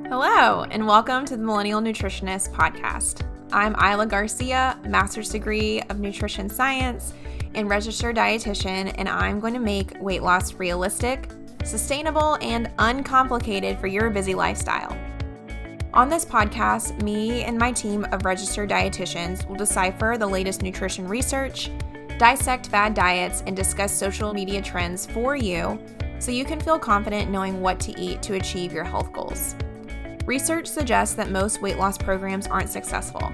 Hello, and welcome to the Millennial Nutritionist Podcast. I'm Isla Garcia, master's degree of nutrition science and registered dietitian, and I'm going to make weight loss realistic, sustainable, and uncomplicated for your busy lifestyle. On this podcast, me and my team of registered dietitians will decipher the latest nutrition research, dissect fad diets, and discuss social media trends for you so you can feel confident knowing what to eat to achieve your health goals. Research suggests that most weight loss programs aren't successful,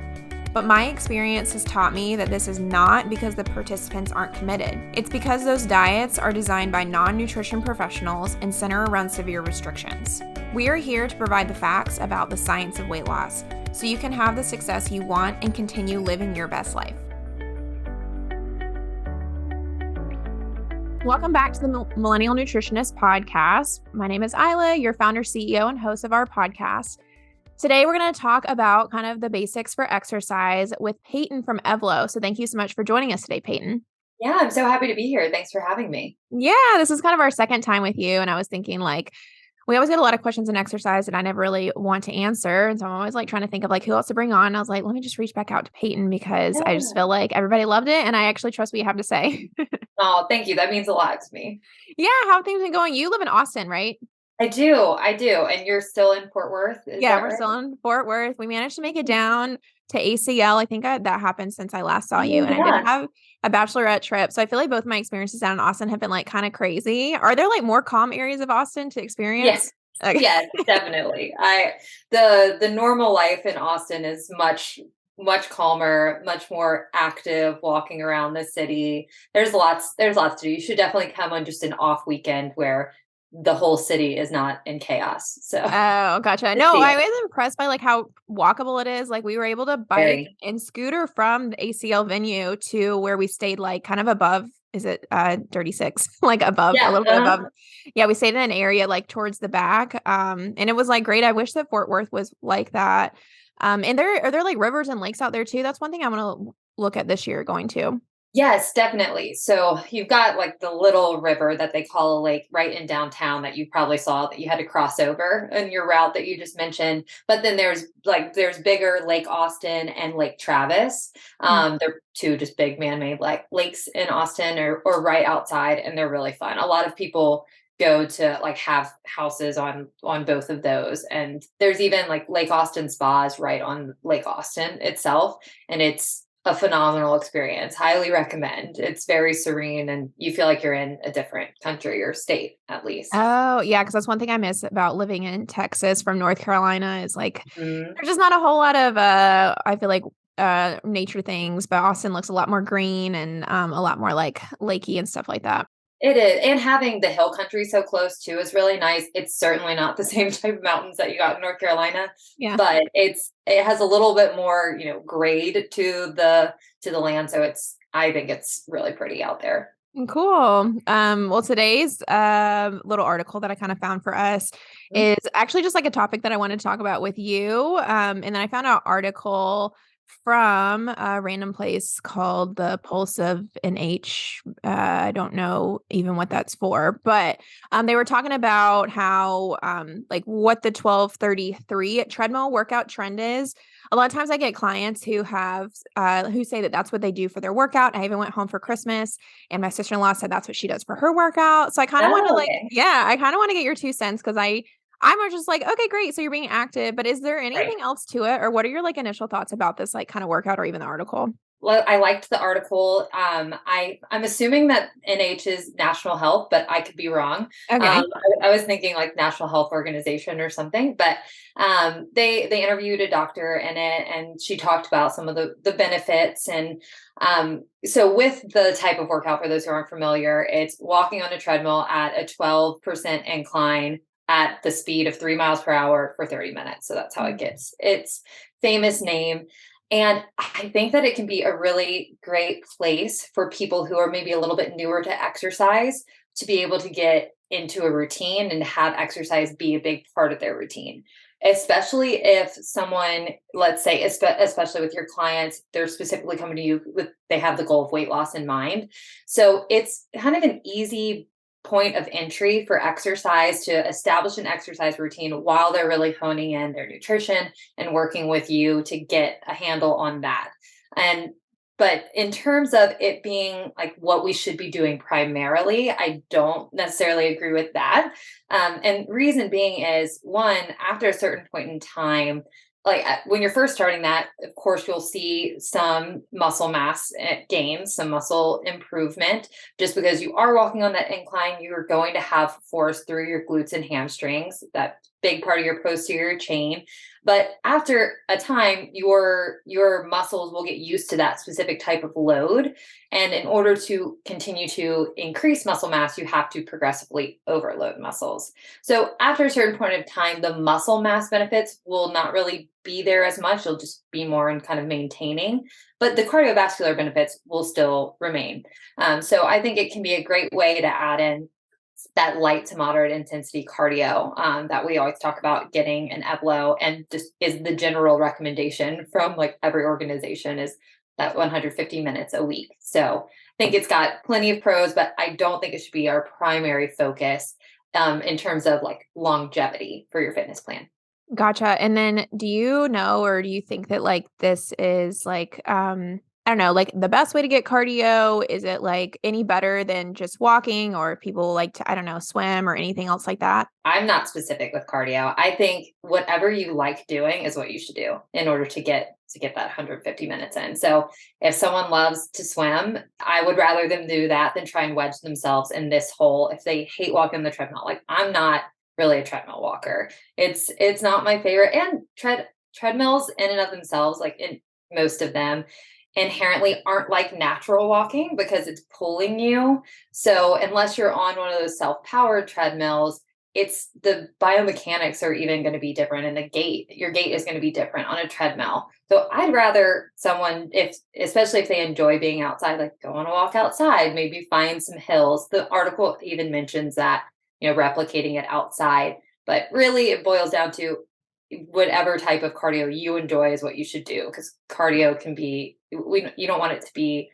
but my experience has taught me that this is not because the participants aren't committed. It's because those diets are designed by non-nutrition professionals and center around severe restrictions. We are here to provide the facts about the science of weight loss so you can have the success you want and continue living your best life. Welcome back to the Millennial Nutritionist Podcast. My name is Isla, your founder, CEO, and host of our podcast. Today, we're going to talk about kind of the basics for exercise with Payton from Evlo. So thank you so much for joining us today, Payton. Yeah, I'm so happy to be here. Thanks for having me. Yeah, this is kind of our second time with you. And I was thinking we always get a lot of questions in exercise that I never really want to answer. And so I'm always trying to think of who else to bring on. I was like, let me just reach back out to Payton because I just feel like everybody loved it. And I actually trust what you have to say. Oh, thank you. That means a lot to me. Yeah. How have things been going? You live in Austin, right? I do. And you're still in Fort Worth? Yeah, we're still in Fort Worth. We managed to make it down to ACL. I think that happened since I last saw you. And I did have a bachelorette trip. So I feel like both my experiences down in Austin have been kind of crazy. Are there more calm areas of Austin to experience? Yes. Okay. Yes, definitely. The normal life in Austin is much calmer, much more active, walking around the city. There's lots to do. You should definitely come on just an off weekend where the whole city is not in chaos. So, oh, gotcha. No, I was impressed by how walkable it is. We were able to bike and scooter from the ACL venue to where we stayed, kind of above. Is it 36? Above, a little bit above. Yeah, we stayed in an area towards the back. And it was great. I wish that Fort Worth was like that. And are there rivers and lakes out there too? That's one thing I'm going to look at this year going to. Yes, definitely. So you've got the little river that they call a lake right in downtown that you probably saw that you had to cross over in your route that you just mentioned. But then there's bigger Lake Austin and Lake Travis. They're two just big man-made lakes in Austin or right outside, and they're really fun. A lot of people go to have houses on both of those, and there's even Lake Austin spas right on Lake Austin itself, and it's a phenomenal experience. Highly recommend. It's very serene and you feel like you're in a different country or state at least. Oh yeah. Cause that's one thing I miss about living in Texas from North Carolina is there's just not a whole lot of, I feel nature things, but Austin looks a lot more green and a lot more lakey and stuff like that. It is. And having the hill country so close too is really nice. It's certainly not the same type of mountains that you got in North Carolina. Yeah. But it has a little bit more, grade to the land. So I think it's really pretty out there. Cool. Well, today's little article that I kind of found for us is actually just a topic that I wanted to talk about with you. And then I found an article from a random place called the Pulse of NH. I don't know even what that's for, but they were talking about how what the 12:33 treadmill workout trend is. A lot of times I get clients who have who say that that's what they do for their workout. I even went home for Christmas and my sister-in-law said that's what she does for her workout. So I kind of want to I kind of want to get your 2 cents because I'm just okay, great. So you're being active, but is there anything else to it? Or what are your initial thoughts about this kind of workout or even the article? Well, I liked the article. I'm assuming that NH is National Health, but I could be wrong. Okay. I was thinking National Health Organization or something, but they interviewed a doctor in it and she talked about some of the benefits. And so with the type of workout, for those who aren't familiar, it's walking on a treadmill at a 12% incline at the speed of 3 miles per hour for 30 minutes. So that's how it gets its famous name. And I think that it can be a really great place for people who are maybe a little bit newer to exercise to be able to get into a routine and have exercise be a big part of their routine, especially if someone, let's say, especially with your clients, they're specifically coming to you they have the goal of weight loss in mind. So it's kind of an easy point of entry for exercise to establish an exercise routine while they're really honing in their nutrition and working with you to get a handle on that. But in terms of it being like what we should be doing primarily, I don't necessarily agree with that. And reason being is, one, after a certain point in time, like when you're first starting that, of course, you'll see some muscle mass gains, some muscle improvement. Just because you are walking on that incline, you're going to have force through your glutes and hamstrings, that big part of your posterior chain. But after a time, your muscles will get used to that specific type of load. And in order to continue to increase muscle mass, you have to progressively overload muscles. So after a certain point of time, the muscle mass benefits will not really be there as much. You'll just be more in kind of maintaining, but the cardiovascular benefits will still remain. So I think it can be a great way to add in that light to moderate intensity cardio that we always talk about getting an Evlo, and just is the general recommendation from like every organization is that 150 minutes a week. So I think it's got plenty of pros, but I don't think it should be our primary focus in terms of like longevity for your fitness plan. Gotcha. And then do you know, or do you think that like this is like, I don't know, like the best way to get cardio? Is it like any better than just walking, or if people like to, I don't know, swim or anything else like that? I'm not specific with cardio. I think whatever you like doing is what you should do in order to get that 150 minutes in. So if someone loves to swim, I would rather them do that than try and wedge themselves in this hole. If they hate walking on the treadmill, like I'm not really a treadmill walker. It's not my favorite. And treadmills in and of themselves, like in most of them, inherently aren't like natural walking because it's pulling you. So unless you're on one of those self-powered treadmills, it's the biomechanics are even going to be different, and your gait is going to be different on a treadmill. So I'd rather someone, especially if they enjoy being outside, like go on a walk outside, maybe find some hills. The article even mentions that, replicating it outside, but really it boils down to whatever type of cardio you enjoy is what you should do, because cardio can be, you don't want it to be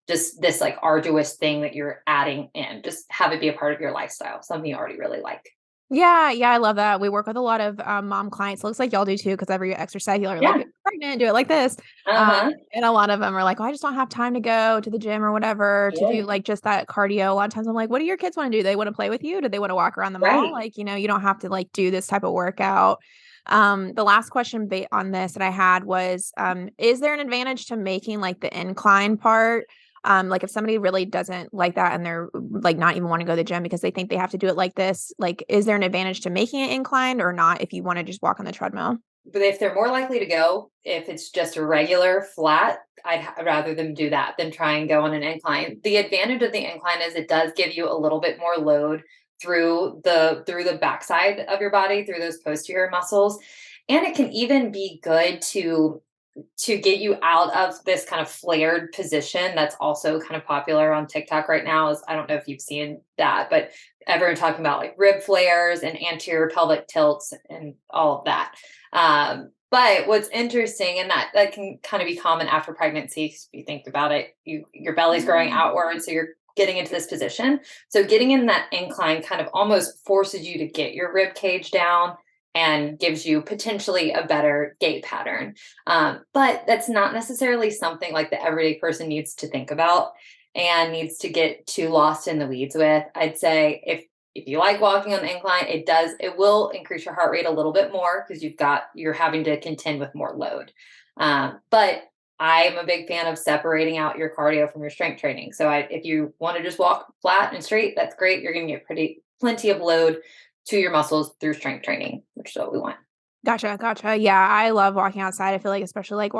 just this like arduous thing that you're adding in. Just have it be a part of your lifestyle, something you already really like. Yeah, I love that. We work with a lot of mom clients. Looks like y'all do too, because every exercise you're like, pregnant, do it like this. And a lot of them are like, oh, I just don't have time to go to the gym or whatever to do like just that cardio. A lot of times I'm like, what do your kids want to do? They want to play with you? Do they want to walk around the mall? Like, you don't have to like do this type of workout. The last question on this that I had was, is there an advantage to making like the incline part? Like if somebody really doesn't like that and they're like not even want to go to the gym because they think they have to do it like this, like, is there an advantage to making it inclined or not if you want to just walk on the treadmill? But if they're more likely to go, if it's just a regular flat, I'd rather them do that than try and go on an incline. The advantage of the incline is it does give you a little bit more load through the backside of your body, through those posterior muscles. And it can even be good to get you out of this kind of flared position that's also kind of popular on TikTok right now. Is, I don't know if you've seen that, but everyone talking about like rib flares and anterior pelvic tilts and all of that. But what's interesting, and that can kind of be common after pregnancy, if you think about it, your belly's growing outward, so you're getting into this position. So getting in that incline kind of almost forces you to get your rib cage down and gives you potentially a better gait pattern. But that's not necessarily something like the everyday person needs to think about and needs to get too lost in the weeds with. I'd say if you like walking on the incline, it will increase your heart rate a little bit more because you're having to contend with more load. But I'm a big fan of separating out your cardio from your strength training. So if you want to just walk flat and straight, that's great. You're going to get plenty of load to your muscles through strength training, which is what we want. Gotcha. Yeah, I love walking outside. I feel like especially like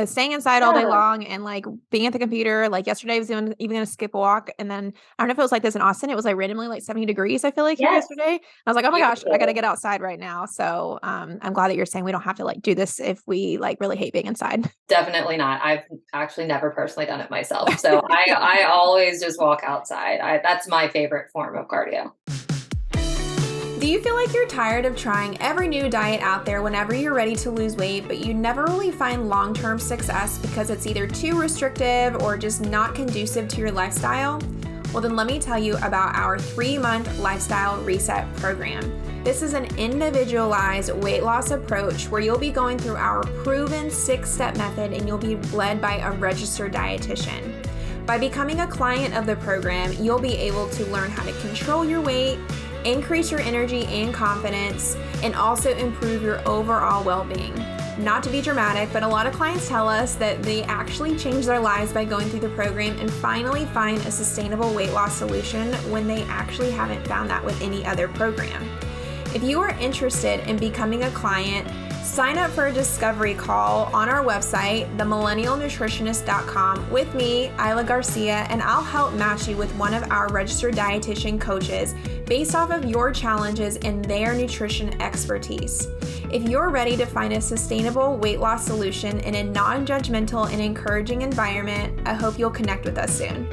staying inside all day long and like being at the computer. Like yesterday I was even going to skip a walk, and then I don't know if it was like this in Austin. It was like randomly like 70 degrees, I feel like here yesterday. I was like, oh my gosh, I got to get outside right now. So I'm glad that you're saying we don't have to like do this if we like really hate being inside. Definitely not. I've actually never personally done it myself. So I always just walk outside. That's my favorite form of cardio. Do you feel like you're tired of trying every new diet out there whenever you're ready to lose weight, but you never really find long-term success because it's either too restrictive or just not conducive to your lifestyle? Well, then let me tell you about our 3-month lifestyle reset program. This is an individualized weight loss approach where you'll be going through our proven 6-step method and you'll be led by a registered dietitian. By becoming a client of the program, you'll be able to learn how to control your weight, increase your energy and confidence, and also improve your overall well-being. Not to be dramatic, but a lot of clients tell us that they actually change their lives by going through the program and finally find a sustainable weight loss solution when they actually haven't found that with any other program. If you are interested in becoming a client, sign up for a discovery call on our website, themillennialnutritionist.com, with me, Isla Garcia, and I'll help match you with one of our registered dietitian coaches based off of your challenges and their nutrition expertise. If you're ready to find a sustainable weight loss solution in a non-judgmental and encouraging environment, I hope you'll connect with us soon.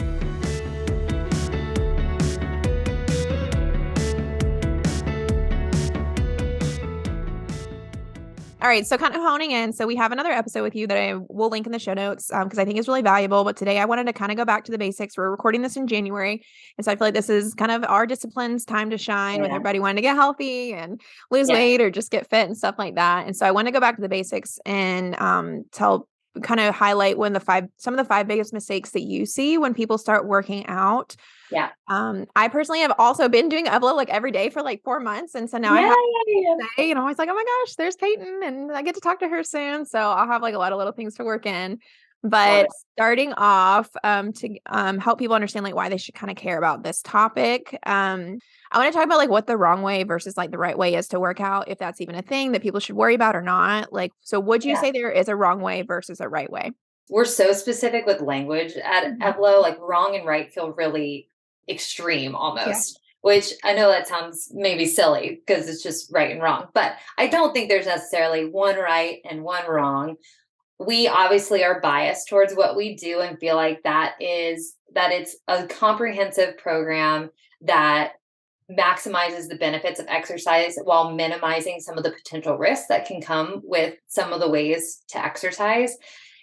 All right, so kind of honing in. So we have another episode with you that I will link in the show notes because I think it's really valuable. But today I wanted to kind of go back to the basics. We're recording this in January. And so I feel like this is kind of our discipline's time to shine with everybody wanting to get healthy and lose weight or just get fit and stuff like that. And so I want to go back to the basics and kind of highlight some of the 5 biggest mistakes that you see when people start working out. Yeah. I personally have also been doing Evlo like every day for like 4 months. And so now I have to say, I was like, oh my gosh, there's Payton and I get to talk to her soon. So I'll have like a lot of little things to work in. But starting off to help people understand like why they should kind of care about this topic. I want to talk about like what the wrong way versus like the right way is to work out, if that's even a thing that people should worry about or not. Like, so would you say there is a wrong way versus a right way? We're so specific with language at Evlo, like wrong and right feel really extreme almost, which I know that sounds maybe silly because it's just right and wrong, but I don't think there's necessarily one right and one wrong. We obviously are biased towards what we do and feel like that it's a comprehensive program that maximizes the benefits of exercise while minimizing some of the potential risks that can come with some of the ways to exercise.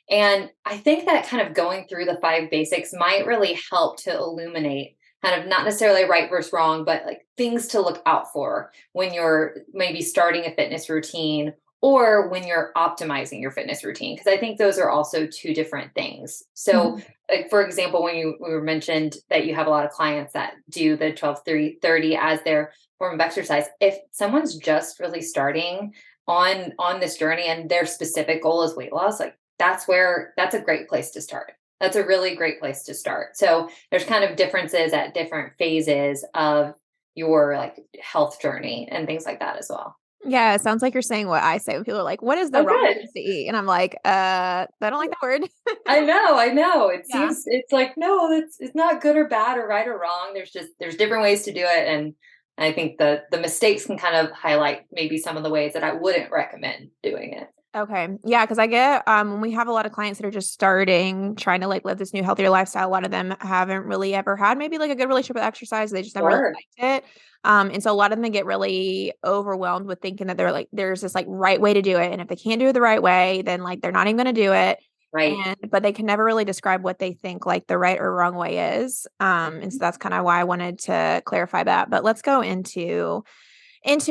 And I think that kind of going through the 5 basics might really help to illuminate kind of not necessarily right versus wrong, but like things to look out for when you're maybe starting a fitness routine or when you're optimizing your fitness routine. Because I think those are also 2 different things. So like, for example, when we were mentioned that you have a lot of clients that do the 12-3-30 as their form of exercise. If someone's just really starting on this journey and their specific goal is weight loss, like that's a great place to start. That's a really great place to start. So there's kind of differences at different phases of your like health journey and things like that as well. Yeah, it sounds like you're saying what I say when people are like, what is the wrong way to eat? And I'm like, I don't like that word. I know. It seems it's like, no, it's not good or bad or right or wrong. There's different ways to do it. And I think the mistakes can kind of highlight maybe some of the ways that I wouldn't recommend doing it. Okay. Yeah. Cause I get, when we have a lot of clients that are just starting, trying to like live this new healthier lifestyle, a lot of them haven't really ever had maybe like a good relationship with exercise. They just never really liked it. And so a lot of them, they get really overwhelmed with thinking that they're like, there's this like right way to do it. And if they can't do it the right way, then like, they're not even going to do it. Right. But they can never really describe what they think like the right or wrong way is. And so that's kind of why I wanted to clarify that, but let's go into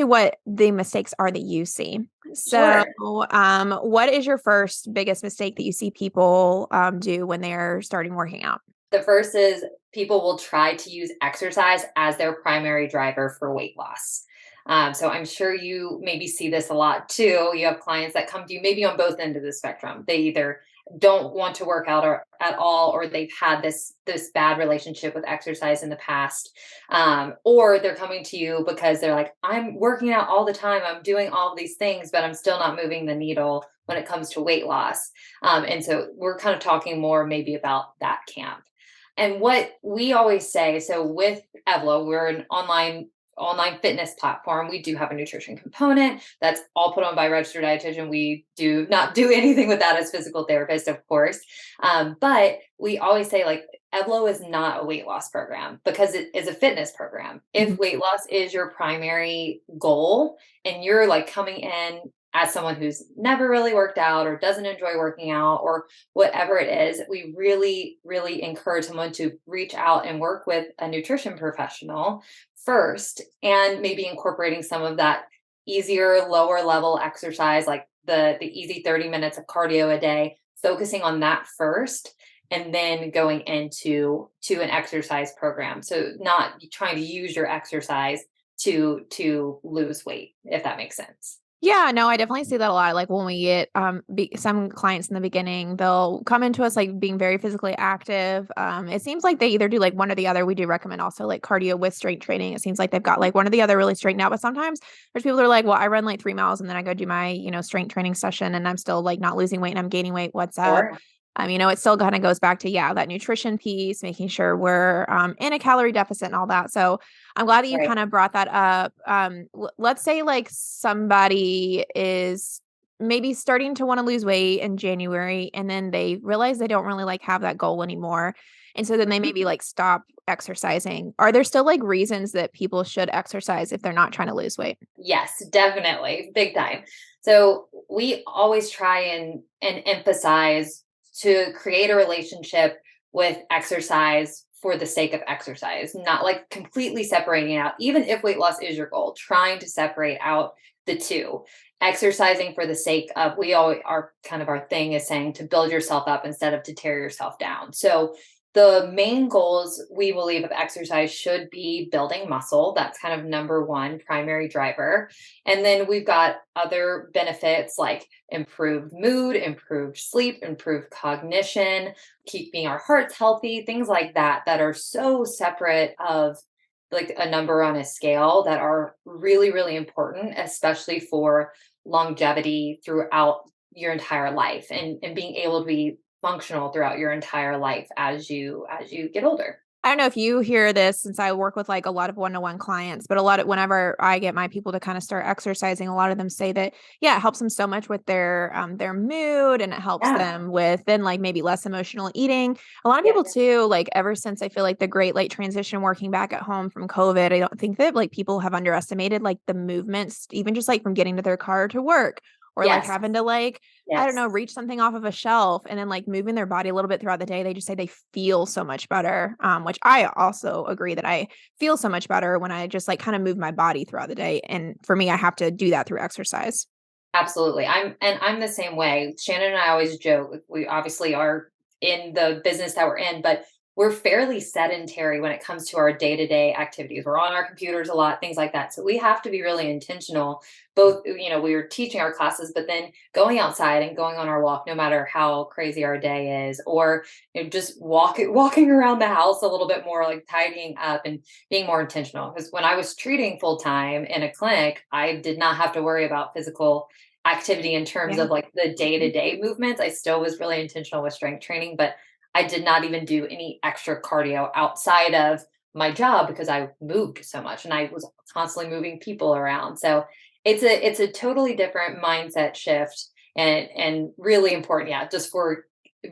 what the mistakes are that you see. So, what is your first biggest mistake that you see people do when they're starting working out? The first is people will try to use exercise as their primary driver for weight loss. So I'm sure you maybe see this a lot too. You have clients that come to you maybe on both ends of the spectrum. They either don't want to work out at all, or they've had this bad relationship with exercise in the past, or they're coming to you because they're like, I'm working out all the time, I'm doing all of these things, but I'm still not moving the needle when it comes to weight loss. And so we're kind of talking more maybe about that camp. And what we always say, so with Evlo, we're an online fitness platform. We do have a nutrition component that's all put on by a registered dietitian. We do not do anything with that as physical therapists, of course. But we always say like Evlo is not a weight loss program because it is a fitness program. If weight loss is your primary goal and you're like coming in as someone who's never really worked out or doesn't enjoy working out or whatever it is, we really, really encourage someone to reach out and work with a nutrition professional first, and maybe incorporating some of that easier, lower level exercise, like the easy 30 minutes of cardio a day, focusing on that first, and then going into an exercise program. So not trying to use your exercise to lose weight, if that makes sense. Yeah, no, I definitely see that a lot. Like when we get some clients in the beginning, they'll come into us like being very physically active. It seems like they either do like one or the other. We do recommend also like cardio with strength training. It seems like they've got like one or the other really straightened out. But sometimes there's people that are like, well, I run like 3 miles and then I go do my, strength training session and I'm still like not losing weight and I'm gaining weight. What's up? Sure. It still kind of goes back to, yeah, that nutrition piece, making sure we're in a calorie deficit and all that. So I'm glad that you Right. kind of brought that up. Let's say like somebody is maybe starting to want to lose weight in January and then they realize they don't really like have that goal anymore. And so then they maybe like stop exercising. Are there still like reasons that people should exercise if they're not trying to lose weight? Yes, definitely. Big time. So we always try and emphasize to create a relationship with exercise for the sake of exercise, not like completely separating it out. Even if weight loss is your goal, trying to separate out the two. Exercising for the sake of, we always, our thing is saying to build yourself up instead of to tear yourself down. So the main goals we believe of exercise should be building muscle. That's kind of number one primary driver. And then we've got other benefits like improved mood, improved sleep, improved cognition, keeping our hearts healthy, things like that, that are so separate of like a number on a scale, that are really, really important, especially for longevity throughout your entire life, and being able to be functional throughout your entire life as you get older. I don't know if you hear this since I work with like a lot of one-to-one clients, but whenever I get my people to kind of start exercising, a lot of them say that, yeah, it helps them so much with their mood and it helps Yeah. them with then like maybe less emotional eating. A lot of Yeah. people too, like ever since I feel like the great like transition working back at home from COVID, I don't think that like people have underestimated like the movements, even just like from getting to their car to work or like Yes. having to like I don't Yes. know, reach something off of a shelf and then like moving their body a little bit throughout the day. They just say they feel so much better. Which I also agree that I feel so much better when I just like kind of move my body throughout the day. And for me, I have to do that through exercise. Absolutely. I'm the same way. Shannon and I always joke, we obviously are in the business that we're in, but we're fairly sedentary when it comes to our day-to-day activities. We're on our computers a lot, things like that. So we have to be really intentional. Both, we are teaching our classes, but then going outside and going on our walk, no matter how crazy our day is, or just walking around the house a little bit more, like tidying up and being more intentional. Because when I was treating full time in a clinic, I did not have to worry about physical activity in terms Yeah. of like the day-to-day movements. I still was really intentional with strength training, but I did not even do any extra cardio outside of my job because I moved so much and I was constantly moving people around. So it's a totally different mindset shift, and really important, yeah, just for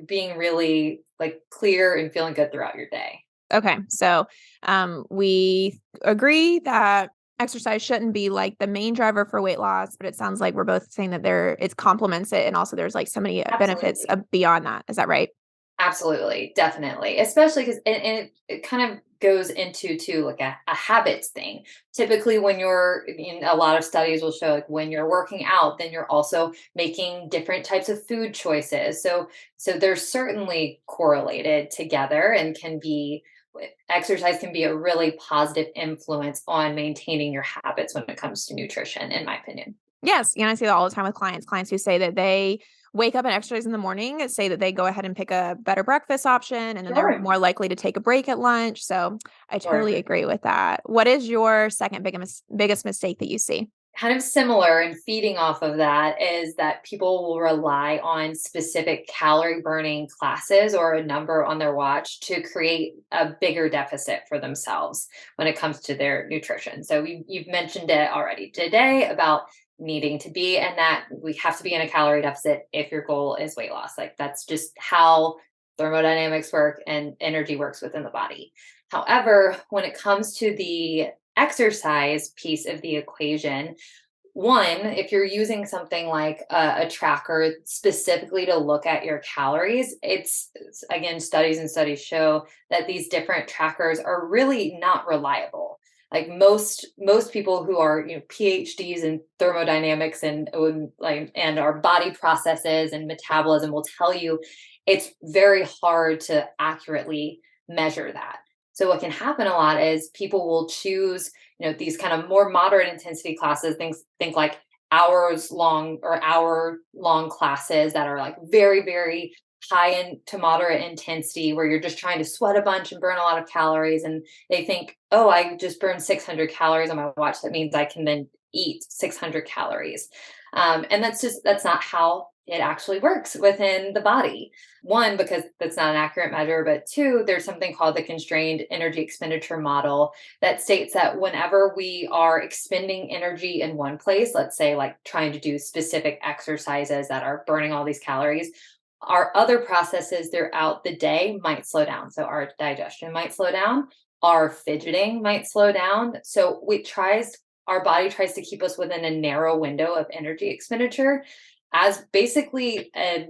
being really like clear and feeling good throughout your day. Okay. So we agree that exercise shouldn't be like the main driver for weight loss, but it sounds like we're both saying that it complements it. And also there's like so many benefits Absolutely. beyond that. Is that right? Absolutely, definitely. Especially because and it kind of goes into too like a habits thing. Typically when you're in, a lot of studies will show like when you're working out, then you're also making different types of food choices. So they're certainly correlated together, and can be, exercise can be a really positive influence on maintaining your habits when it comes to nutrition, in my opinion. Yes, I see that all the time with clients who say that they wake up and exercise in the morning, say that they go ahead and pick a better breakfast option, and then they're Sure. more likely to take a break at lunch. So I totally Sure. agree with that. What is your second biggest mistake that you see? Kind of similar and feeding off of that is that people will rely on specific calorie burning classes or a number on their watch to create a bigger deficit for themselves when it comes to their nutrition. So you've mentioned it already today about needing to be, and that we have to be in a calorie deficit if your goal is weight loss. Like that's just how thermodynamics work and energy works within the body. However, when it comes to the exercise piece of the equation, one, if you're using something like a tracker specifically to look at your calories, it's again, studies and studies show that these different trackers are really not reliable. Like most people who are, PhDs in thermodynamics and our body processes and metabolism will tell you it's very hard to accurately measure that. So what can happen a lot is people will choose, these kind of more moderate intensity classes, think like hour long classes that are like very, very high to moderate intensity, where you're just trying to sweat a bunch and burn a lot of calories. And they think, oh, I just burned 600 calories on my watch. That means I can then eat 600 calories. And that's not how it actually works within the body. One, because that's not an accurate measure, but two, there's something called the constrained energy expenditure model that states that whenever we are expending energy in one place, let's say like trying to do specific exercises that are burning all these calories, our other processes throughout the day might slow down. So our digestion might slow down, our fidgeting might slow down. So our body tries to keep us within a narrow window of energy expenditure as basically a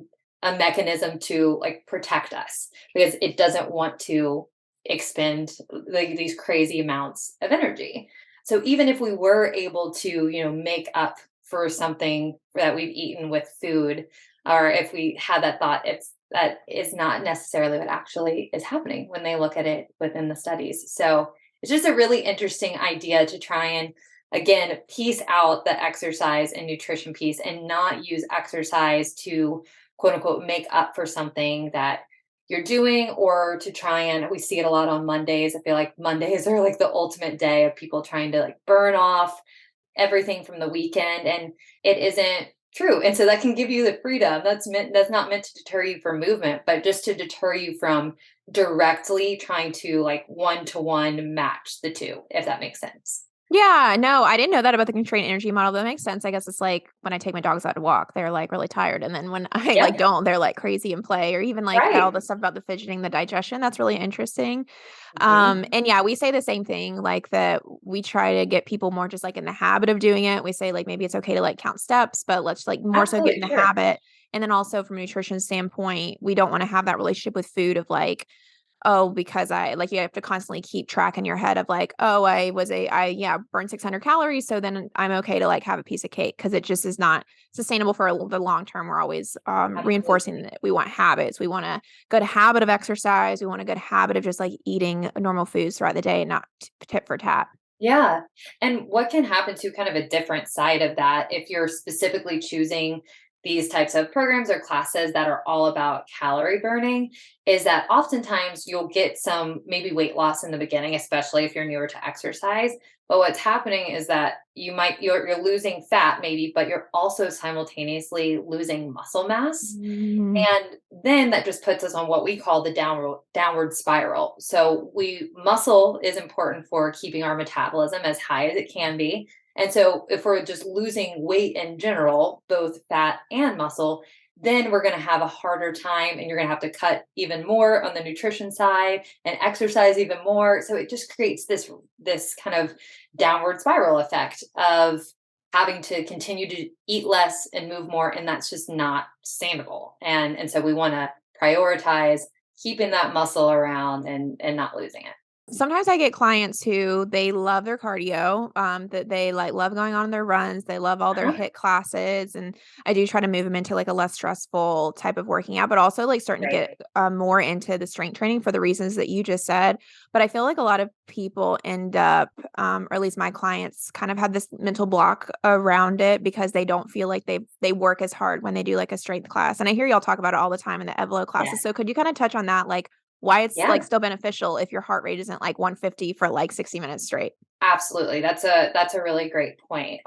mechanism to like protect us, because it doesn't want to expend like these crazy amounts of energy. So even if we were able to, make up for something that we've eaten with food, or if we had that thought, that is not necessarily what actually is happening when they look at it within the studies. So it's just a really interesting idea to try and, again, piece out the exercise and nutrition piece and not use exercise to quote unquote make up for something that you're doing, or to try and, we see it a lot on Mondays. I feel like Mondays are like the ultimate day of people trying to like burn off everything from the weekend, and it isn't true. And so that can give you the freedom. That's not meant to deter you from movement, but just to deter you from directly trying to like one-to-one match the two, if that makes sense. Yeah, no, I didn't know that about the constrained energy model. That makes sense. I guess it's like when I take my dogs out to walk, they're like really tired. And then when I Yeah. like don't, they're like crazy in play, or even like all Right. the stuff about the fidgeting, the digestion. That's really interesting. Mhm. And yeah, we say the same thing, like that we try to get people more just like in the habit of doing it. We say like maybe it's okay to like count steps, but let's like more so get in Absolutely. the Sure. habit. And then also from a nutrition standpoint, we don't want to have that relationship with food of like, oh, because I like, you have to constantly keep track in your head of like, oh, I burned 600 calories. So then I'm okay to like have a piece of cake, because it just is not sustainable for the long term. We're always reinforcing Absolutely. that we want habits. We want a good habit of exercise. We want a good habit of just like eating normal foods throughout the day and not tit for tat. Yeah. And what can happen to kind of a different side of that, if you're specifically choosing these types of programs or classes that are all about calorie burning, is that oftentimes you'll get some maybe weight loss in the beginning, especially if you're newer to exercise. But what's happening is that you're losing fat maybe, but you're also simultaneously losing muscle mass. Mm. And then that just puts us on what we call the downward spiral. So muscle is important for keeping our metabolism as high as it can be. And so if we're just losing weight in general, both fat and muscle, then we're going to have a harder time, and you're going to have to cut even more on the nutrition side and exercise even more. So it just creates this kind of downward spiral effect of having to continue to eat less and move more, and that's just not sustainable. And so we want to prioritize keeping that muscle around and not losing it. Sometimes I get clients who they love their cardio, that they like love going on their runs. They love all their Uh-huh. HIIT classes. And I do try to move them into like a less stressful type of working out, but also like starting to Right. get more into the strength training for the reasons that you just said. But I feel like a lot of people end up, or at least my clients kind of have this mental block around it, because they don't feel like they work as hard when they do like a strength class. And I hear y'all talk about it all the time in the Evlo Yeah. classes. So could you kind of touch on that? Like, why it's Yeah. like still beneficial if your heart rate isn't like 150 for like 60 minutes straight. Absolutely. That's a really great point.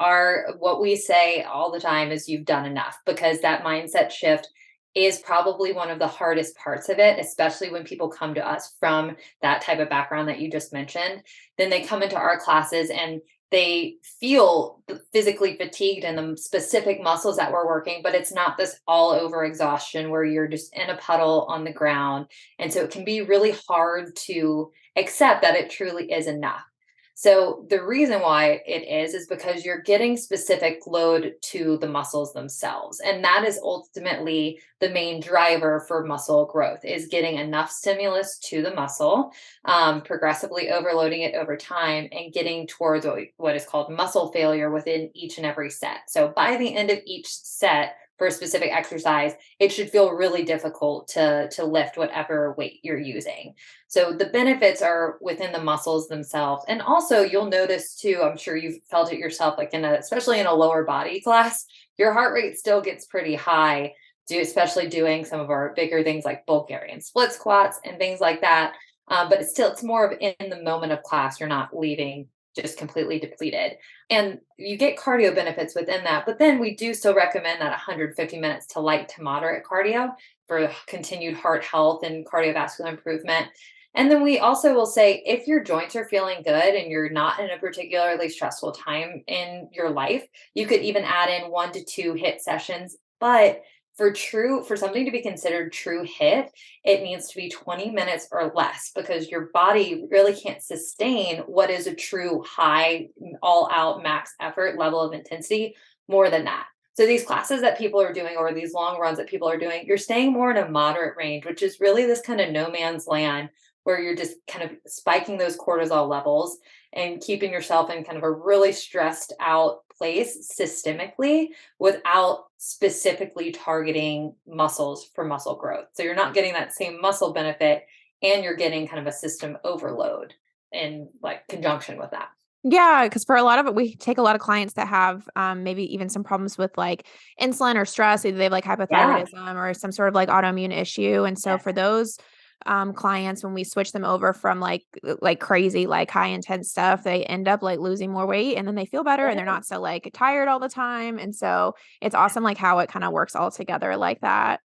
What we say all the time is you've done enough, because that mindset shift is probably one of the hardest parts of it, especially when people come to us from that type of background that you just mentioned. Then they come into our classes and they feel physically fatigued in the specific muscles that we're working, but it's not this all over exhaustion where you're just in a puddle on the ground. And so it can be really hard to accept that it truly is enough. So the reason why it is because you're getting specific load to the muscles themselves. And that is ultimately the main driver for muscle growth, is getting enough stimulus to the muscle, progressively overloading it over time, and getting towards what is called muscle failure within each and every set. So by the end of each set, for a specific exercise, it should feel really difficult to lift whatever weight you're using. So the benefits are within the muscles themselves. And also you'll notice too, I'm sure you've felt it yourself, like especially in a lower body class, your heart rate still gets pretty high, especially doing some of our bigger things like Bulgarian split squats and things like that. But it's more of in the moment of class. You're not leaving just completely depleted. And you get cardio benefits within that. But then we do still recommend that 150 minutes to light to moderate cardio for continued heart health and cardiovascular improvement. And then we also will say, if your joints are feeling good and you're not in a particularly stressful time in your life, you could even add in 1 to 2 HIIT sessions. But for something to be considered true HIIT, it needs to be 20 minutes or less, because your body really can't sustain what is a true high, all out max effort level of intensity more than that. So these classes that people are doing, or these long runs that people are doing, you're staying more in a moderate range, which is really this kind of no man's land where you're just kind of spiking those cortisol levels and keeping yourself in kind of a really stressed out place systemically without specifically targeting muscles for muscle growth. So you're not getting that same muscle benefit, and you're getting kind of a system overload in like conjunction with that. Yeah, because for a lot of it, we take a lot of clients that have maybe even some problems with like insulin or stress. Either they have like Yeah. hypothyroidism or some sort of like autoimmune issue. And so Yes. for those clients, when we switch them over from like crazy, like high intense stuff, they end up like losing more weight, and then they feel better and they're not so like tired all the time. And so it's awesome like how it kind of works all together like that.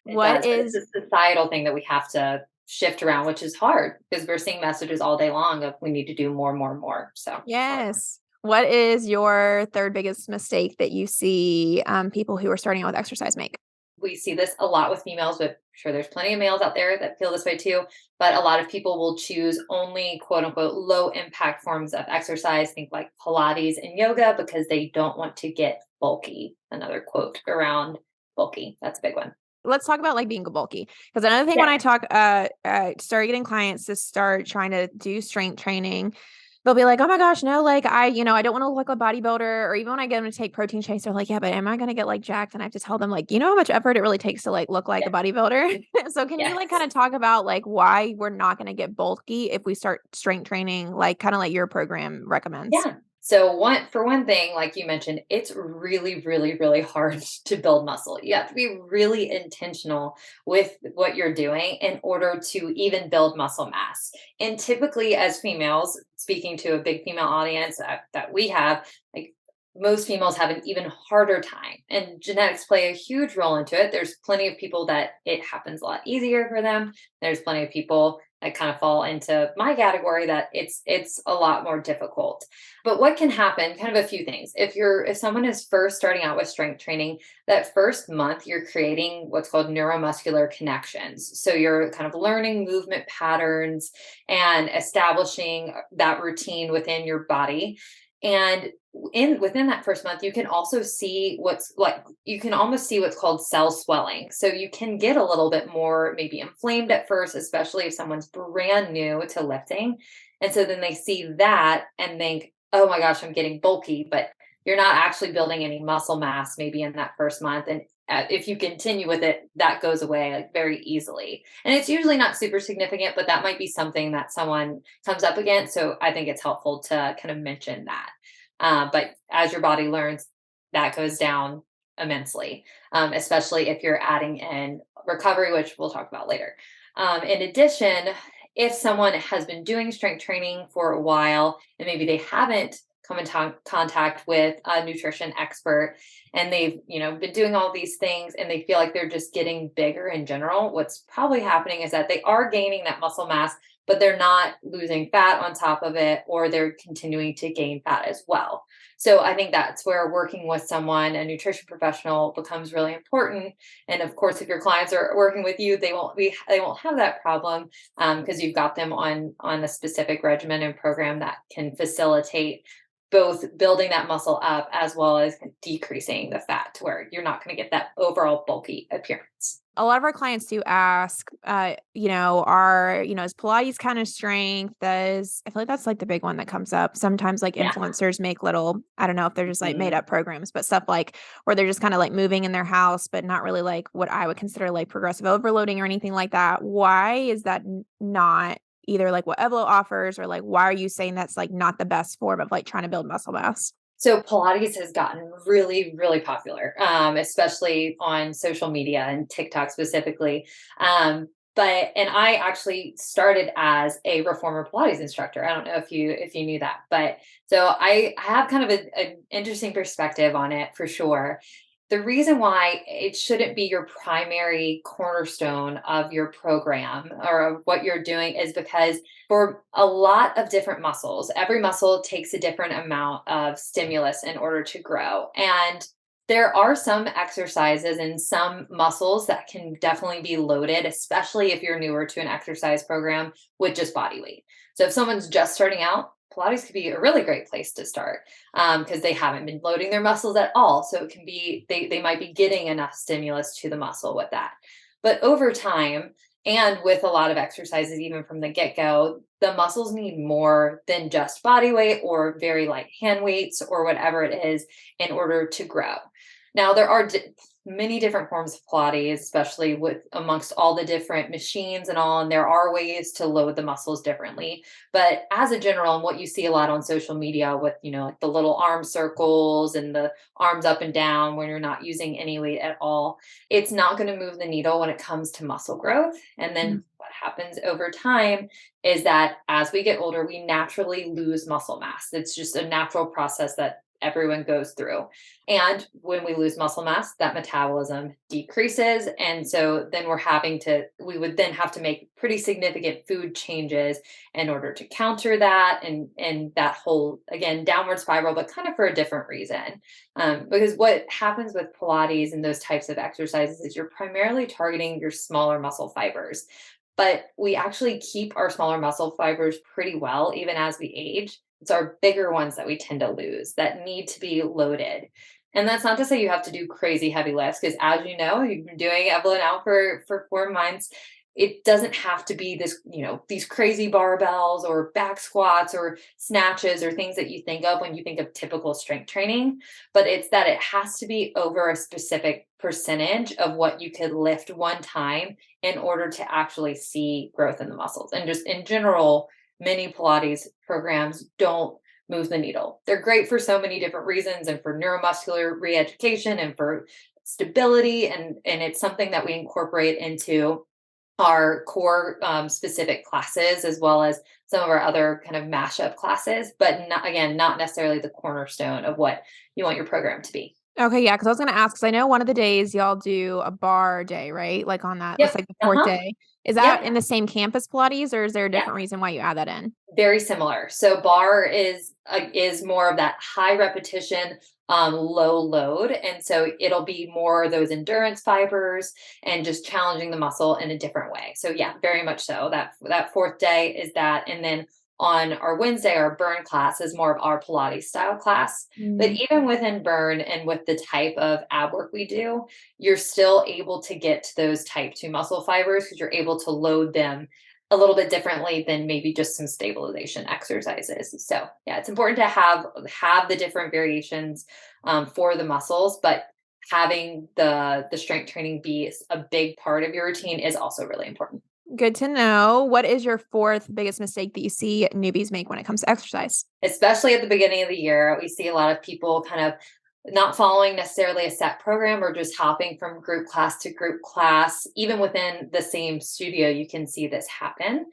It What does, but it's is a societal thing that we have to shift around, which is hard because we're seeing messages all day long of we need to do more, more, more. So it's hard. Yes. What is your third biggest mistake that you see people who are starting out with exercise make? We see this a lot with females, but I'm sure there's plenty of males out there that feel this way too. But a lot of people will choose only quote unquote low impact forms of exercise, think like Pilates and yoga, because they don't want to get bulky. Another quote around bulky. That's a big one. Let's talk about like being bulky. Because another thing when Yeah. I talk, start getting clients to start trying to do strength training, they'll be like, oh my gosh, no, like I don't want to look like a bodybuilder. Or even when I get them to take protein shakes, they're like, yeah, but am I going to get like jacked? And I have to tell them like, you know how much effort it really takes to like look like a Yes. bodybuilder. So can you like kind Yes. of talk about like why we're not going to get bulky if we start strength training, like kind of like your program recommends? Yeah. So one thing, like you mentioned, it's really, really, really hard to build muscle. You have to be really intentional with what you're doing in order to even build muscle mass. And typically, as females, speaking to a big female audience that we have, like most females have an even harder time, and genetics play a huge role into it. There's plenty of people that it happens a lot easier for them. There's plenty of people that kind of fall into my category that it's a lot more difficult. But what can happen, kind of a few things. If someone is first starting out with strength training, that first month you're creating what's called neuromuscular connections. So you're kind of learning movement patterns and establishing that routine within your body. And within that first month, you can also see you can almost see what's called cell swelling. So you can get a little bit more maybe inflamed at first, especially if someone's brand new to lifting. And so then they see that and think, oh my gosh, I'm getting bulky, but you're not actually building any muscle mass maybe in that first month. And if you continue with it, that goes away like very easily. And it's usually not super significant, but that might be something that someone comes up against. So I think it's helpful to kind of mention that. But as your body learns, that goes down immensely, especially if you're adding in recovery, which we'll talk about later. In addition, if someone has been doing strength training for a while and maybe they haven't come in contact with a nutrition expert, and they've been doing all these things and they feel like they're just getting bigger in general, what's probably happening is that they are gaining that muscle mass, but they're not losing fat on top of it, or they're continuing to gain fat as well. So I think that's where working with someone, a nutrition professional, becomes really important. And of course, if your clients are working with you, they won't have that problem, because you've got them on a specific regimen and program that can facilitate both building that muscle up as well as decreasing the fat to where you're not going to get that overall bulky appearance. A lot of our clients do ask, is Pilates kind of strength? I feel like that's like the big one that comes up. Sometimes like Yeah. influencers make little, I don't know if they're just like made Mhm. up programs, but stuff like where they're just kind of like moving in their house, but not really like what I would consider like progressive overloading or anything like that. Why is that not either like what Evlo offers, or like why are you saying that's like not the best form of like trying to build muscle mass? So Pilates has gotten really, really popular, especially on social media and TikTok specifically. And I actually started as a reformer Pilates instructor. I don't know if you knew that, but so I have kind of an interesting perspective on it for sure. The reason why it shouldn't be your primary cornerstone of your program or of what you're doing is because for a lot of different muscles, every muscle takes a different amount of stimulus in order to grow. And there are some exercises and some muscles that can definitely be loaded, especially if you're newer to an exercise program with just body weight. So if someone's just starting out, Pilates could be a really great place to start, because they haven't been loading their muscles at all. So it can be, they might be getting enough stimulus to the muscle with that. But over time, and with a lot of exercises, even from the get go, the muscles need more than just body weight or very light hand weights or whatever it is in order to grow. Now, there are many different forms of Pilates, especially with amongst all the different machines and all, and there are ways to load the muscles differently. But as a general, and what you see a lot on social media with, like the little arm circles and the arms up and down when you're not using any weight at all, it's not going to move the needle when it comes to muscle growth. And then what happens over time is that as we get older, we naturally lose muscle mass. It's just a natural process that everyone goes through. And when we lose muscle mass, that metabolism decreases. And so then we would then have to make pretty significant food changes in order to counter that, and that whole, again, downward spiral, but kind of for a different reason. Because what happens with Pilates and those types of exercises is you're primarily targeting your smaller muscle fibers. But we actually keep our smaller muscle fibers pretty well, even as we age. It's our bigger ones that we tend to lose that need to be loaded. And that's not to say you have to do crazy heavy lifts, because as you know, you've been doing Evlo now for 4 months. It doesn't have to be this, these crazy barbells or back squats or snatches or things that you think of when you think of typical strength training. But it's that it has to be over a specific percentage of what you could lift one time in order to actually see growth in the muscles. And just in general, many Pilates programs don't move the needle. They're great for so many different reasons, and for neuromuscular re-education and for stability. And it's something that we incorporate into our core specific classes, as well as some of our other kind of mashup classes, but not, again, not necessarily the cornerstone of what you want your program to be. Okay, yeah, because I was gonna ask, because I know one of the days y'all do a bar day, right? Like on that, it's Yep. like the fourth Uh-huh. day. Is that Yep. in the same campus Pilates, or is there a Yeah. different reason why you add that in? Very similar. So bar is more of that high repetition, low load, and so it'll be more of those endurance fibers and just challenging the muscle in a different way. So yeah, very much so. That fourth day is that, and then on our Wednesday, our burn class is more of our Pilates style class. But Mm. even within burn and with the type of ab work we do, you're still able to get to those type 2 muscle fibers because you're able to load them a little bit differently than maybe just some stabilization exercises. So yeah, it's important to have the different variations for the muscles, but having the strength training be a big part of your routine is also really important. Good to know. What is your fourth biggest mistake that you see newbies make when it comes to exercise? Especially at the beginning of the year, we see a lot of people kind of not following necessarily a set program or just hopping from group class to group class. Even within the same studio, you can see this happen.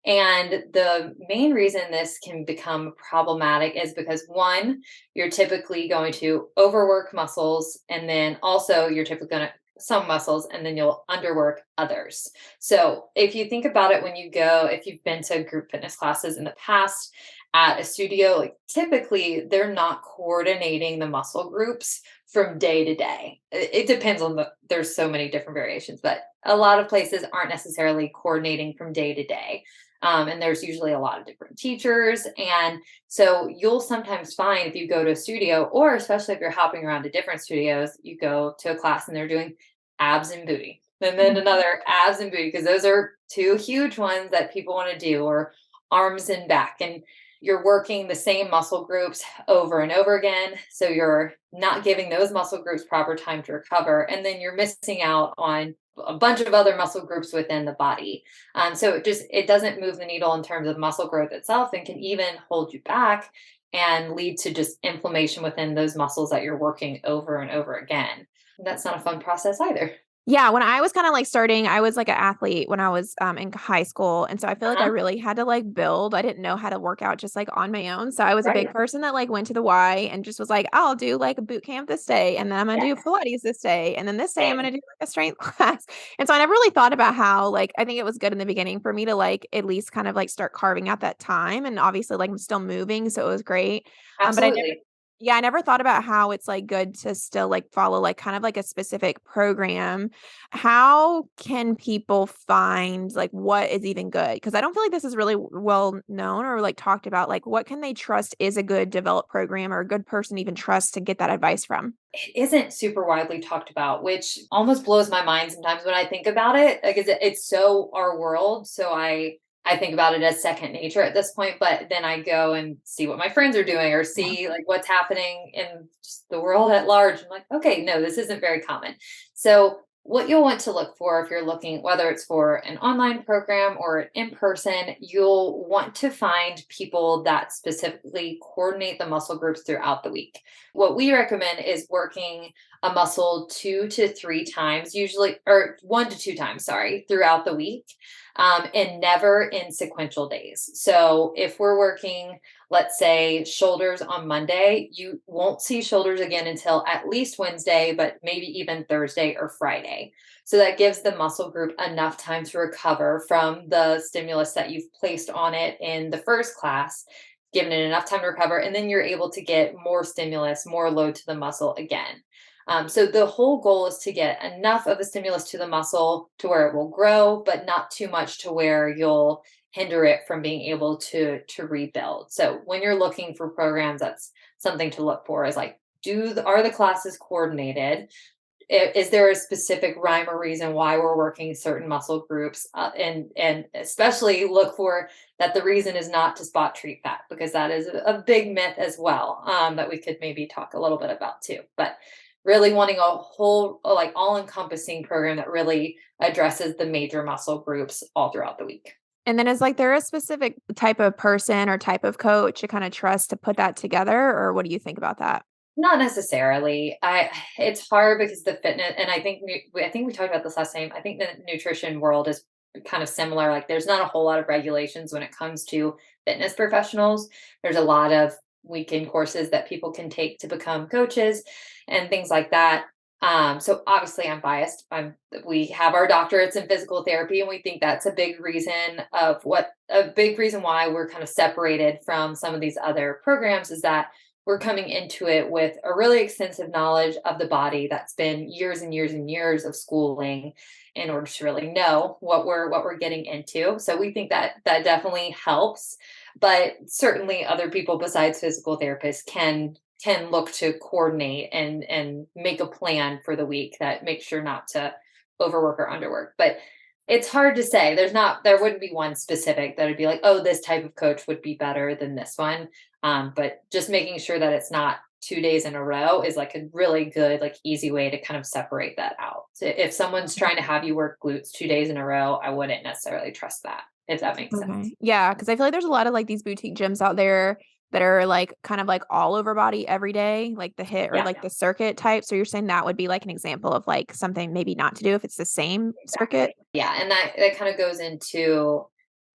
And the main reason this can become problematic is because one, you're typically going to overwork muscles, and then also you're typically going to some muscles and then you'll underwork others. So if you think about it, if you've been to group fitness classes in the past at a studio, like typically they're not coordinating the muscle groups from day to day. It depends on there's so many different variations, but a lot of places aren't necessarily coordinating from day to day. And there's usually a lot of different teachers. And so you'll sometimes find if you go to a studio, or especially if you're hopping around to different studios, you go to a class and they're doing abs and booty, and then another abs and booty, because those are two huge ones that people want to do, or arms and back. And you're working the same muscle groups over and over again. So you're not giving those muscle groups proper time to recover. And then you're missing out on a bunch of other muscle groups within the body. So it doesn't move the needle in terms of muscle growth itself, and can even hold you back and lead to just inflammation within those muscles that you're working over and over again. And that's not a fun process either. Yeah, when I was kind of like starting, I was like an athlete when I was in high school. And so I feel like I Uh-huh. really had to like build. I didn't know how to work out just like on my own. So I was a big Right. person that like went to the Y and just was like, I'll do like a boot camp this day. And then I'm going to Yeah. do Pilates this day. And then this day I'm going Same. to do like a strength class. And so I never really thought about how like, I think it was good in the beginning for me to like at least kind of like start carving out that time. And obviously like I'm still moving. So it was great. But I never Absolutely. yeah, I never thought about how it's, like, good to still, like, follow, like, kind of like a specific program. How can people find, like, what is even good? Because I don't feel like this is really well known or, like, talked about. Like, what can they trust is a good developed program or a good person even trust to get that advice from? It isn't super widely talked about, which almost blows my mind sometimes when I think about it. Like it's so our world. So I think about it as second nature at this point, but then I go and see what my friends are doing, or Yeah. see like what's happening in just the world at large. I'm like, okay, no, this isn't very common. So what you'll want to look for if you're looking, whether it's for an online program or in person, you'll want to find people that specifically coordinate the muscle groups throughout the week. What we recommend is working a muscle 2 to 3 times, usually, or 1 to 2 times, sorry, throughout the week, and never in sequential days. So if we're working, let's say, shoulders on Monday, you won't see shoulders again until at least Wednesday, but maybe even Thursday or Friday. So that gives the muscle group enough time to recover from the stimulus that you've placed on it in the first class, given it enough time to recover, and then you're able to get more stimulus, more load to the muscle again. So the whole goal is to get enough of a stimulus to the muscle to where it will grow, but not too much to where you'll hinder it from being able to rebuild. So when you're looking for programs, that's something to look for, is like, are the classes coordinated? Is there a specific rhyme or reason why we're working certain muscle groups, and especially look for that the reason is not to spot treat fat, because that is a big myth as well, that we could maybe talk a little bit about too. But really wanting a whole, like, all encompassing program that really addresses the major muscle groups all throughout the week. And then is, like, there a specific type of person or type of coach you kinda trust to put that together, or what do you think about that? Not necessarily. It's hard because the fitness, and I think we talked about this last time. I think the nutrition world is kind of similar. Like there's not a whole lot of regulations when it comes to fitness professionals. There's a lot of weekend courses that people can take to become coaches and things like that. So obviously I'm biased. We have our doctorates in physical therapy, and we think that's a big reason why we're kind of separated from some of these other programs, is that we're coming into it with a really extensive knowledge of the body that's been years and years and years of schooling in order to really know what we're getting into. So we think that that definitely helps, but certainly other people besides physical therapists can look to coordinate and make a plan for the week that makes sure not to overwork or underwork. But it's hard to say. There wouldn't be one specific that would be like, oh, this type of coach would be better than this one. But just making sure that it's not 2 days in a row is like a really good, like, easy way to kind of separate that out. So if someone's trying to have you work glutes 2 days in a row, I wouldn't necessarily trust that, if that makes sense. Okay. Yeah, because I feel like there's a lot of, like, these boutique gyms out there that are, like, kind of, like, all over body every day, like the HIIT or, Yeah, like, the circuit type. So you're saying that would be, like, an example of, like, something maybe not to do if it's the same circuit? exactly. Yeah, and that kind of goes into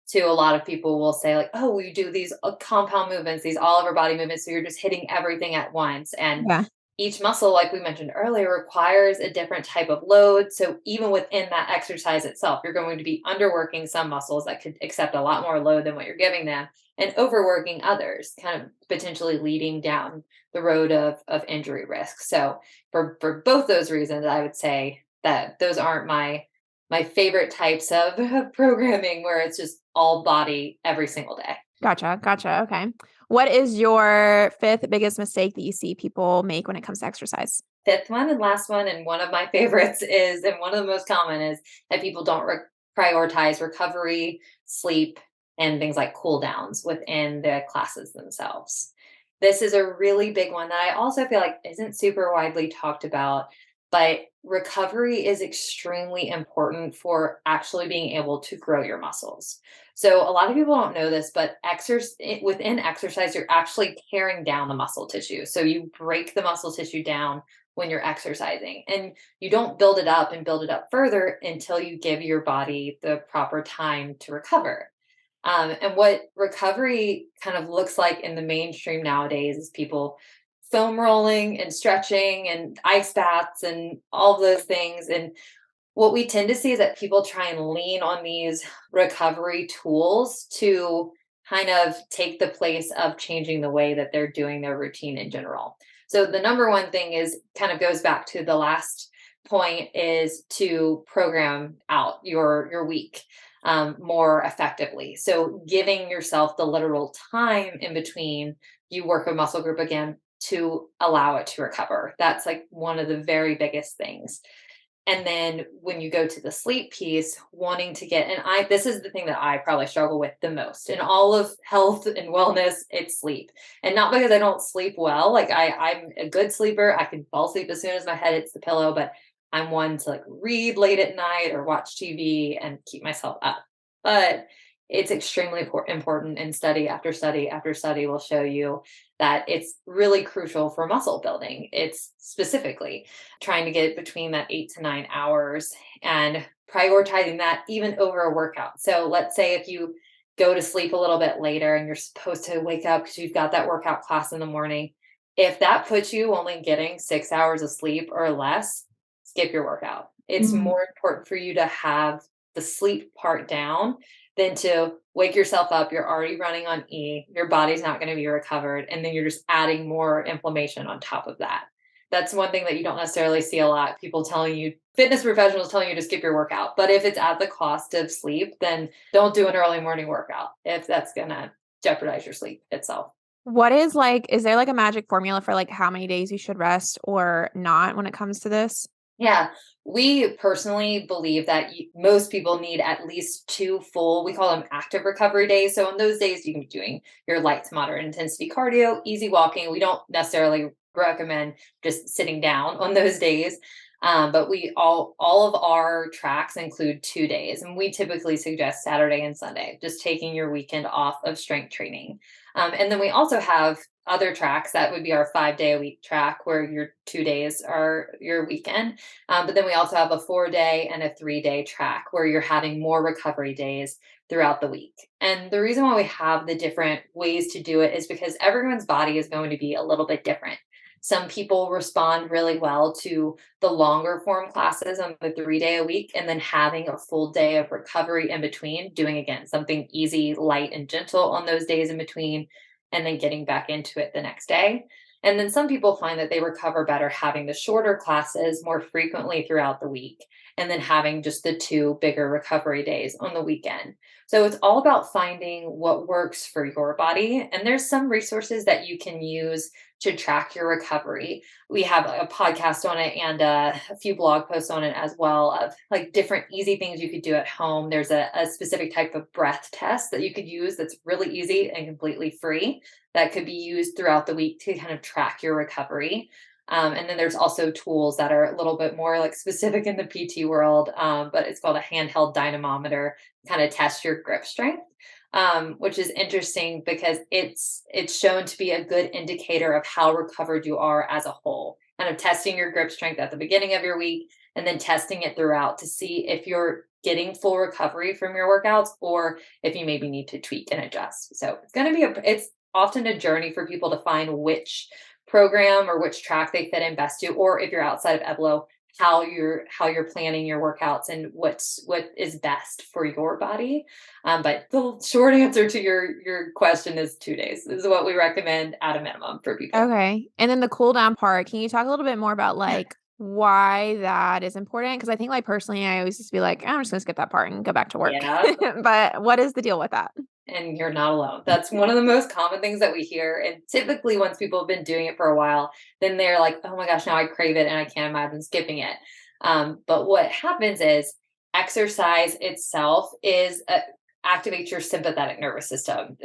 to a lot of people will say like, oh, we do these compound movements, these all over body movements, so you're just hitting everything at once. And Yeah. each muscle, like we mentioned earlier, requires a different type of load. So even within that exercise itself, you're going to be underworking some muscles that could accept a lot more load than what you're giving them, and overworking others, kind of potentially leading down the road of injury risk. So for both those reasons, I would say that those aren't my favorite types of programming where it's just all body every single day. Gotcha. Okay. What is your fifth biggest mistake that you see people make when it comes to exercise? Fifth one and last one, and one of my favorites is, and one of the most common is that people don't prioritize recovery, sleep, and things like cool downs within the classes themselves. This is a really big one that I also feel like isn't super widely talked about, but recovery is extremely important for actually being able to grow your muscles. So a lot of people don't know this, but within exercise, you're actually tearing down the muscle tissue. So you break the muscle tissue down when you're exercising, and you don't build it up and build it up further until you give your body the proper time to recover. And what recovery kind of looks like in the mainstream nowadays is people foam rolling and stretching and ice baths and all of those things. And what we tend to see is that people try and lean on these recovery tools to kind of take the place of changing the way that they're doing their routine in general. So the number one thing is kind of goes back to the last point, is to program out your week more effectively. So giving yourself the literal time in between you work a muscle group again to allow it to recover. That's like one of the very biggest things. And then when you go to the sleep piece, wanting to get, and this is the thing that I probably struggle with the most in all of health and wellness, it's sleep. And not because I don't sleep well. Like I'm a good sleeper. I can fall asleep as soon as my head hits the pillow, but I'm one to like read late at night or watch TV and keep myself up. But it's extremely important, and study after study after study will show you that it's really crucial for muscle building. It's specifically trying to get between that 8 to 9 hours and prioritizing that even over a workout. So let's say if you go to sleep a little bit later and you're supposed to wake up because you've got that workout class in the morning, if that puts you only getting 6 hours of sleep or less, skip your workout. It's more important for you to have the sleep part down than to wake yourself up. You're already running on E, your body's not going to be recovered, and then you're just adding more inflammation on top of that. That's one thing that you don't necessarily see a lot. People telling you, fitness professionals telling you to skip your workout. But if it's at the cost of sleep, then don't do an early morning workout if that's going to jeopardize your sleep itself. Is there like a magic formula for like how many days you should rest or not when it comes to this? Yeah, we personally believe that most people need at least 2 full, we call them active recovery days. So on those days, you can be doing your light to moderate intensity cardio, easy walking. We don't necessarily recommend just sitting down on those days. But we all of our tracks include 2 days, and we typically suggest Saturday and Sunday, just taking your weekend off of strength training. And then we also have other tracks that would be our 5 day a week track, where your 2 days are your weekend. But then we also have a 4 day and a 3 day track where you're having more recovery days throughout the week. And the reason why we have the different ways to do it is because everyone's body is going to be a little bit different. Some people respond really well to the longer form classes on the 3 day a week, and then having a full day of recovery in between, doing again something easy, light, and gentle on those days in between, and then getting back into it the next day. And then some people find that they recover better having the shorter classes more frequently throughout the week, and then having just the 2 bigger recovery days on the weekend. So it's all about finding what works for your body. And there's some resources that you can use to track your recovery. We have a podcast on it and a few blog posts on it as well, of like different easy things you could do at home. There's a specific type of breath test that you could use that's really easy and completely free that could be used throughout the week to kind of track your recovery. And then there's also tools that are a little bit more like specific in the PT world, but it's called a handheld dynamometer, kind of test your grip strength. Which is interesting because it's shown to be a good indicator of how recovered you are as a whole. Kind of testing your grip strength at the beginning of your week and then testing it throughout to see if you're getting full recovery from your workouts or if you maybe need to tweak and adjust. So it's going to be it's often a journey for people to find which program or which track they fit in best to, or if you're outside of Evlo, how you're planning your workouts and what is best for your body. But the short answer to your question is 2 days. This is what we recommend at a minimum for people. Okay. And then the cool down part, can you talk a little bit more about like why that is important? Because I think like personally, I always just be like, I'm just gonna skip that part and go back to work. Yeah. But what is the deal with that? And you're not alone. That's one of the most common things that we hear. And typically once people have been doing it for a while, then they're like, oh my gosh, now I crave it and I can't imagine skipping it. But what happens is exercise itself activates your sympathetic nervous system.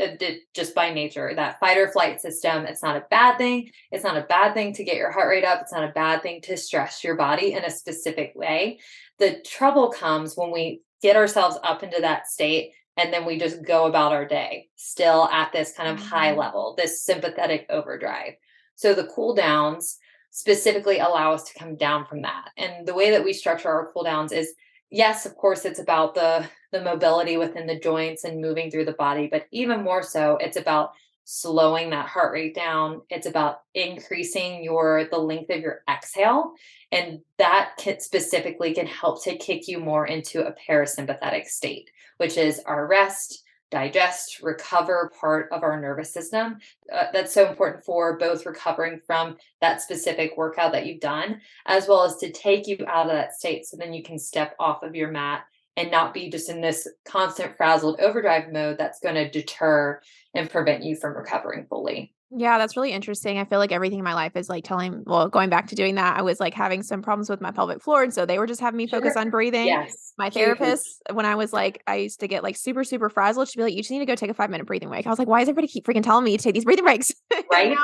Just by nature, that fight or flight system, it's not a bad thing. It's not a bad thing to get your heart rate up. It's not a bad thing to stress your body in a specific way. The trouble comes when we get ourselves up into that state and then we just go about our day still at this kind of high level, this sympathetic overdrive. So the cool downs specifically allow us to come down from that. And the way that we structure our cool downs is, yes, of course, it's about the mobility within the joints and moving through the body, but even more so, it's about slowing that heart rate down. It's about increasing the length of your exhale. And that specifically can help to kick you more into a parasympathetic state, which is our rest, digest, recover part of our nervous system. That's so important for both recovering from that specific workout that you've done, as well as to take you out of that state. So then you can step off of your mat and not be just in this constant frazzled overdrive mode that's going to deter and prevent you from recovering fully. Yeah, that's really interesting. I feel like everything in my life is like going back to doing that. I was like having some problems with my pelvic floor. And so they were just having me focus on breathing. Yes. My therapist, when I was like, I used to get like super, super frazzled. She'd be like, you just need to go take a 5-minute breathing break. I was like, why does everybody keep freaking telling me to take these breathing breaks? Right.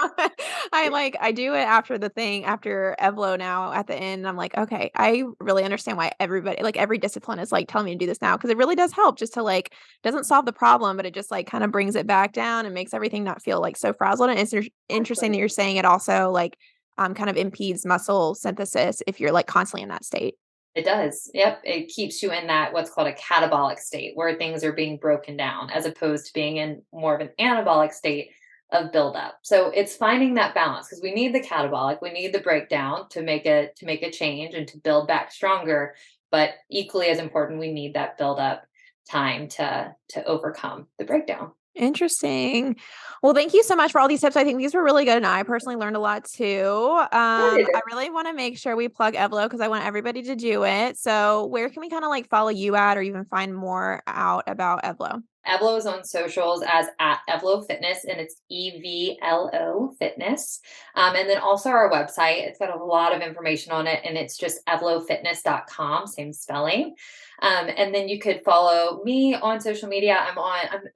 I do it after Evlo now at the end. I'm like, okay, I really understand why everybody, like every discipline is like telling me to do this now. Cause it really does help just to like, doesn't solve the problem, but it just like kind of brings it back down and makes everything not feel like so frazzled. And it's interesting that you're saying it also like kind of impedes muscle synthesis if you're like constantly in that state. It does. Yep. It keeps you in that what's called a catabolic state where things are being broken down as opposed to being in more of an anabolic state of buildup. So it's finding that balance because we need the catabolic, we need the breakdown to make a change and to build back stronger. But equally as important, we need that buildup time to overcome the breakdown. Interesting. Well, thank you so much for all these tips. I think these were really good. And I personally learned a lot too. I really want to make sure we plug Evlo because I want everybody to do it. So where can we kind of like follow you at or even find more out about Evlo? Evlo is on socials as at Evlo Fitness, and it's EVLO Fitness. And then also our website, it's got a lot of information on it, and it's just evlofitness.com, same spelling. And then you could follow me on social media. I'm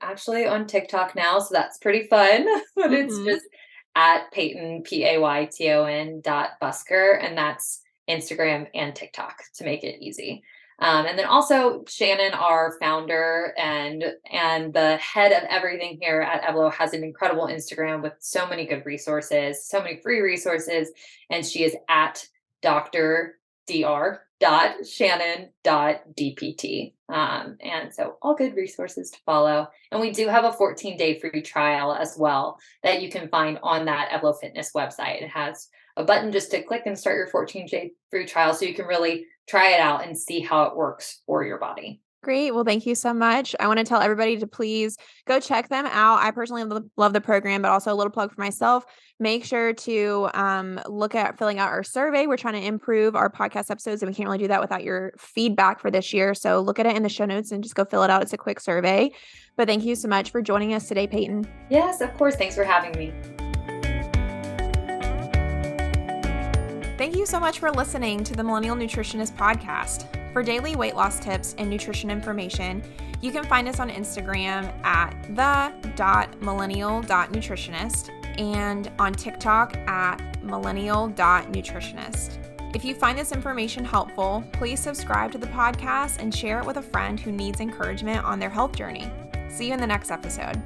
actually on TikTok now, so that's pretty fun. But it's just at Payton, Payton .Busker, and that's Instagram and TikTok to make it easy. And then also Shannon, our founder and the head of everything here at Evlo, has an incredible Instagram with so many good resources, so many free resources. And she is at dr.shannon.dpt. And so all good resources to follow. And we do have a 14-day free trial as well that you can find on that Evlo Fitness website. It has a button just to click and start your 14-day free trial so you can really try it out and see how it works for your body. Great. Well, thank you so much. I want to tell everybody to please go check them out. I personally love the program, but also a little plug for myself. Make sure to look at filling out our survey. We're trying to improve our podcast episodes, and we can't really do that without your feedback for this year. So look at it in the show notes and just go fill it out. It's a quick survey. But thank you so much for joining us today, Payton. Yes, of course. Thanks for having me. Thank you so much for listening to the Millennial Nutritionist Podcast. For daily weight loss tips and nutrition information, you can find us on Instagram at the.millennial.nutritionist and on TikTok at millennial.nutritionist. If you find this information helpful, please subscribe to the podcast and share it with a friend who needs encouragement on their health journey. See you in the next episode.